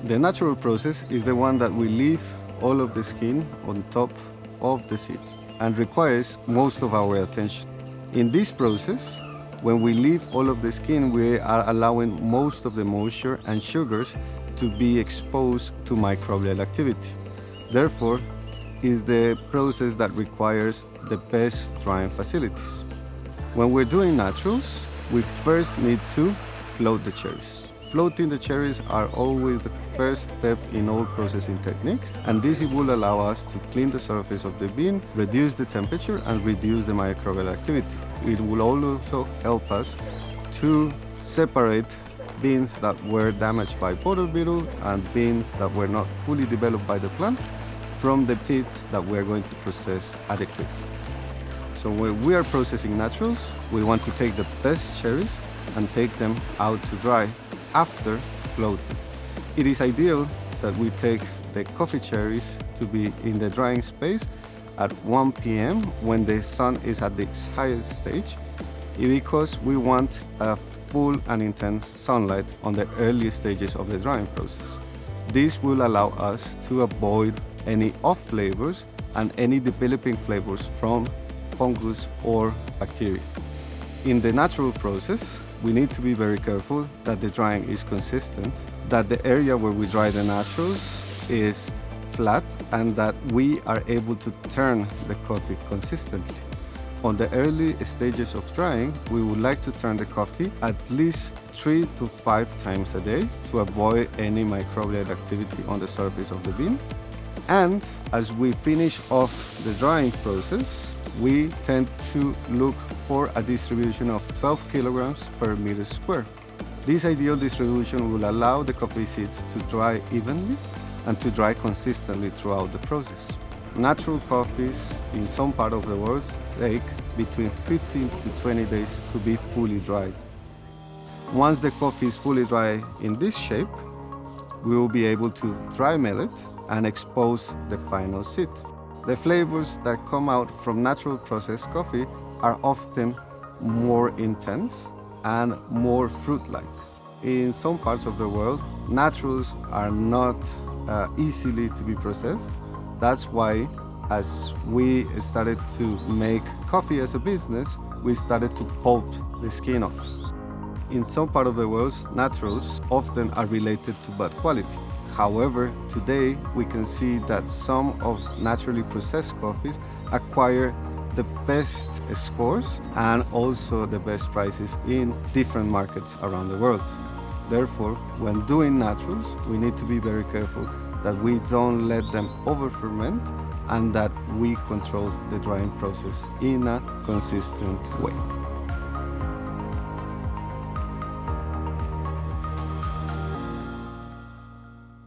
The natural process is the one that we leave all of the skin on top of the seed and requires most of our attention. In this process, when we leave all of the skin, we are allowing most of the moisture and sugars to be exposed to microbial activity. Therefore, is the process that requires the best drying facilities. When we're doing naturals, we first need to float the cherries. Floating the cherries are always the first step in all processing techniques, and this will allow us to clean the surface of the bean, reduce the temperature, and reduce the microbial activity. It will also help us to separate beans that were damaged by powder beetle and beans that were not fully developed by the plant from the seeds that we are going to process adequately. So when we are processing naturals, we want to take the best cherries and take them out to dry after floating. It is ideal that we take the coffee cherries to be in the drying space at 1 p.m. when the sun is at its highest stage, because we want a full and intense sunlight on the early stages of the drying process. This will allow us to avoid any off flavors and any developing flavors from fungus or bacteria. In the natural process, we need to be very careful that the drying is consistent, that the area where we dry the naturals is flat, and that we are able to turn the coffee consistently. On the early stages of drying, we would like to turn the coffee at least 3 to 5 times a day to avoid any microbial activity on the surface of the bean. And as we finish off the drying process, we tend to look for a distribution of 12 kilograms per meter square. This ideal distribution will allow the coffee seeds to dry evenly and to dry consistently throughout the process. Natural coffees in some part of the world take between 15 to 20 days to be fully dried. Once the coffee is fully dry in this shape, we will be able to dry mill it and expose the final seed. The flavors that come out from natural processed coffee are often more intense and more fruit-like. In some parts of the world, naturals are not easily to be processed. That's why, as we started to make coffee as a business, we started to pulp the skin off. In some part of the world, naturals often are related to bad quality. However, today we can see that some of naturally processed coffees acquire the best scores and also the best prices in different markets around the world. Therefore, when doing naturals, we need to be very careful that we don't let them over-ferment and that we control the drying process in a consistent way.